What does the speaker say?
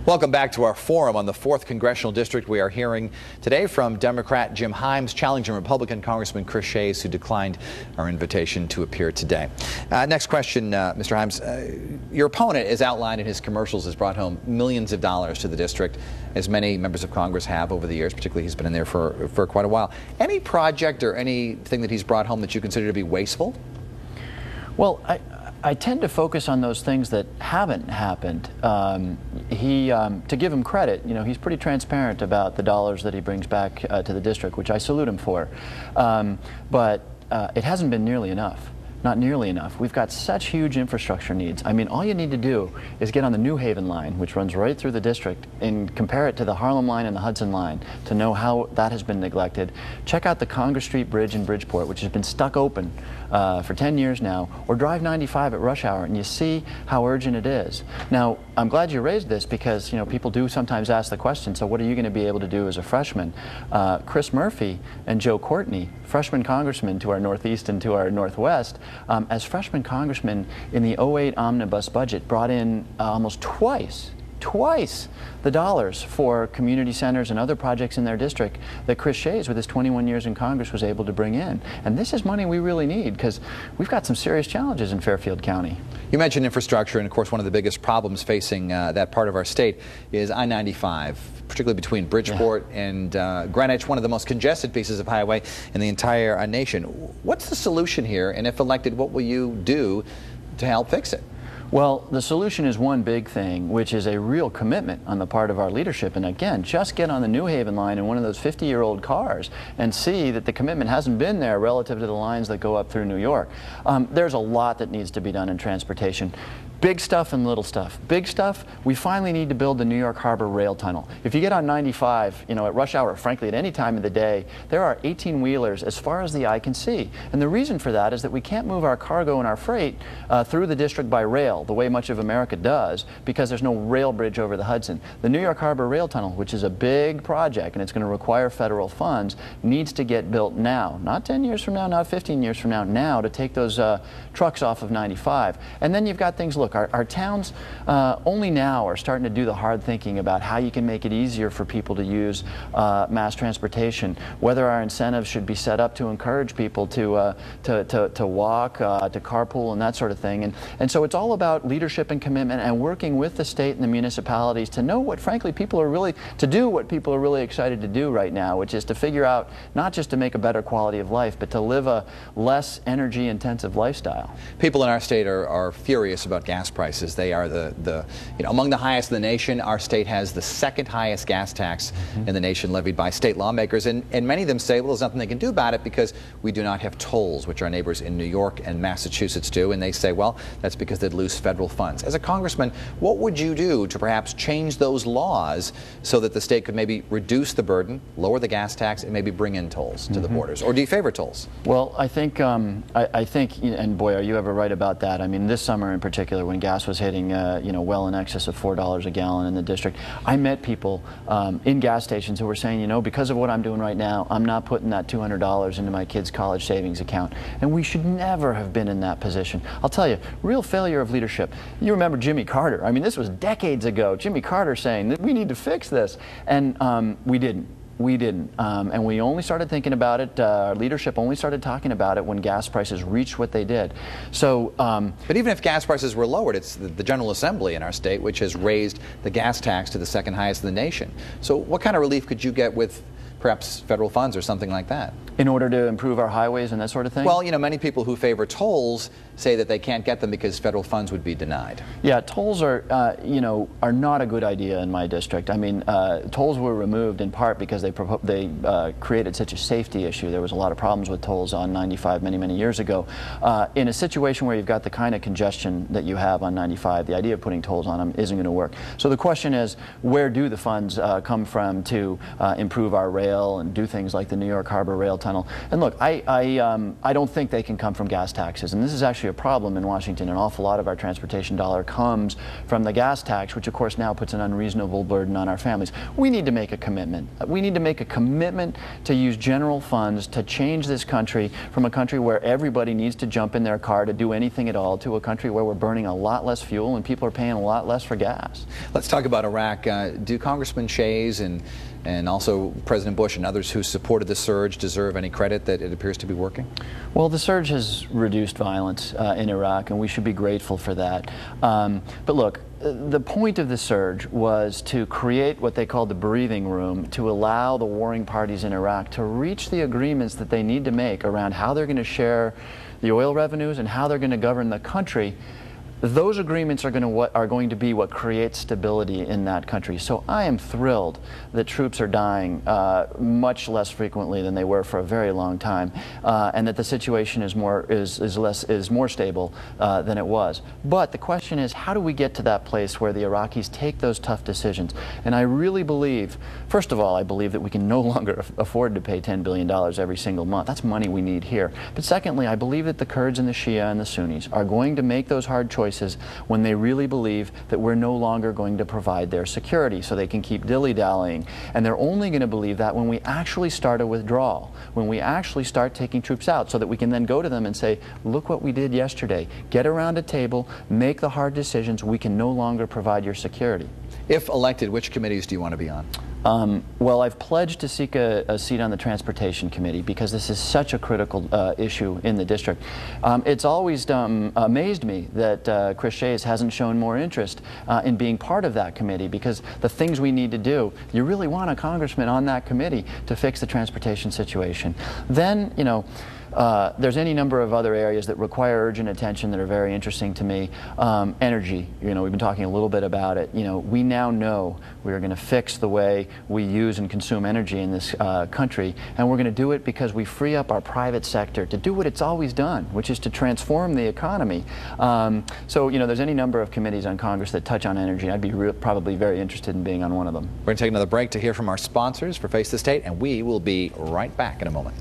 Welcome back to our forum on the 4th Congressional District. We are hearing today from Democrat Jim Himes challenging Republican Congressman Chris Shays, who declined our invitation to appear today. Next question, Mr. Himes. Your opponent, as outlined in his commercials, has brought home millions of dollars to the district, as many members of Congress have over the years. Particularly, he's been in there for quite a while. Any project or anything that he's brought home that you consider to be wasteful? Well, I tend to focus on those things that haven't happened. To give him credit, he's pretty transparent about the dollars that he brings back to the district, which I salute him for. But it hasn't been nearly enough. Not nearly enough. We've got such huge infrastructure needs. I mean, all you need to do is get on the New Haven line, which runs right through the district, and compare it to the Harlem line and the Hudson line to know how that has been neglected. Check out the Congress Street Bridge in Bridgeport, which has been stuck open for 10 years now, or drive 95 at rush hour, and you see how urgent it is. Now, I'm glad you raised this because, people do sometimes ask the question, so what are you going to be able to do as a freshman? Chris Murphy and Joe Courtney, freshman congressmen to our northeast and to our northwest, as freshman congressmen in the '08 omnibus budget, brought in almost twice the dollars for community centers and other projects in their district that Chris Shays, with his 21 years in Congress, was able to bring in. And this is money we really need because we've got some serious challenges in Fairfield County. You mentioned infrastructure, and of course one of the biggest problems facing that part of our state is I-95, particularly between Bridgeport and Greenwich, one of the most congested pieces of highway in the entire nation. What's the solution here, and if elected, what will you do to help fix it? Well, the solution is one big thing, which is a real commitment on the part of our leadership. And again, just get on the New Haven line in one of those 50-year-old cars and see that the commitment hasn't been there relative to the lines that go up through New York. There's a lot that needs to be done in transportation. Big stuff and little stuff. Big stuff, we finally need to build the New York Harbor Rail Tunnel. If you get on 95, at rush hour, frankly, at any time of the day, there are 18-wheelers as far as the eye can see. And the reason for that is that we can't move our cargo and our freight through the district by rail, the way much of America does, because there's no rail bridge over the Hudson. The New York Harbor Rail Tunnel, which is a big project and it's going to require federal funds, needs to get built now. Not 10 years from now, not 15 years from now to take those trucks off of 95. And then you've got things, look, our towns only now are starting to do the hard thinking about how you can make it easier for people to use mass transportation, whether our incentives should be set up to encourage people to walk, to carpool, and that sort of thing. And so it's all about leadership and commitment and working with the state and the municipalities to know what, frankly, to do what people are really excited to do right now, which is to figure out not just to make a better quality of life, but to live a less energy-intensive lifestyle. People in our state are furious about gas prices. They are among the highest in the nation. Our state has the second highest gas tax in the nation, levied by state lawmakers, and many of them say, well, there's nothing they can do about it because we do not have tolls, which our neighbors in New York and Massachusetts do, and they say, well, that's because they'd lose federal funds. As a congressman, what would you do to perhaps change those laws so that the state could maybe reduce the burden, lower the gas tax, and maybe bring in tolls to the borders? Or do you favor tolls? Well, I think, and boy, are you ever right about that. I mean, this summer in particular, when gas was hitting, well in excess of $4 a gallon in the district, I met people in gas stations who were saying, because of what I'm doing right now, I'm not putting that $200 into my kid's college savings account. And we should never have been in that position. I'll tell you, real failure of leadership. You remember Jimmy Carter. I mean, this was decades ago. Jimmy Carter saying that we need to fix this. And we didn't. We didn't. And we only started thinking about it, our leadership only started talking about it when gas prices reached what they did. So, but even if gas prices were lowered, it's the General Assembly in our state which has raised the gas tax to the second highest in the nation. So what kind of relief could you get with perhaps federal funds or something like that? In order to improve our highways and that sort of thing? Well, many people who favor tolls say that they can't get them because federal funds would be denied. Yeah, tolls are not a good idea in my district. I mean, tolls were removed in part because they created such a safety issue. There was a lot of problems with tolls on 95 many years ago. In a situation where you've got the kind of congestion that you have on 95, the idea of putting tolls on them isn't going to work. So the question is, where do the funds come from to improve our rail and do things like the New York Harbor Rail Tunnel? And look, I don't think they can come from gas taxes, and this is actually actually a problem in Washington. An awful lot of our transportation dollar comes from the gas tax, which of course now puts an unreasonable burden on our families. We need to make a commitment. We need to make a commitment to use general funds to change this country from a country where everybody needs to jump in their car to do anything at all to a country where we're burning a lot less fuel and people are paying a lot less for gas. Let's talk about Iraq. Do Congressman Shays and also President Bush and others who supported the surge deserve any credit that it appears to be working? Well, the surge has reduced violence in Iraq, and we should be grateful for that. But look, the point of the surge was to create what they called the breathing room to allow the warring parties in Iraq to reach the agreements that they need to make around how they're going to share the oil revenues and how they're going to govern the country. Those agreements are going to be what creates stability in that country. So I am thrilled that troops are dying much less frequently than they were for a very long time, and that the situation is more stable than it was. But the question is, how do we get to that place where the Iraqis take those tough decisions? And I really believe, first of all, I believe that we can no longer afford to pay $10 billion every single month. That's money we need here. But secondly, I believe that the Kurds and the Shia and the Sunnis are going to make those hard choices when they really believe that we're no longer going to provide their security so they can keep dilly-dallying. And they're only going to believe that when we actually start a withdrawal, when we actually start taking troops out so that we can then go to them and say, look what we did yesterday. Get around a table, make the hard decisions. We can no longer provide your security. If elected, which committees do you want to be on? Well, I've pledged to seek a seat on the Transportation Committee because this is such a critical issue in the district. It's always amazed me that Chris Shays hasn't shown more interest in being part of that committee, because the things we need to do, you really want a congressman on that committee to fix the transportation situation. Then, you know, there's any number of other areas that require urgent attention that are very interesting to me. Energy, you know, we've been talking a little bit about it. You know, we now know we're going to fix the way we use and consume energy in this country, and we're going to do it because we free up our private sector to do what it's always done, which is to transform the economy. So, you know, there's any number of committees on Congress that touch on energy. I'd be probably very interested in being on one of them. We're going to take another break to hear from our sponsors for Face the State, and we will be right back in a moment.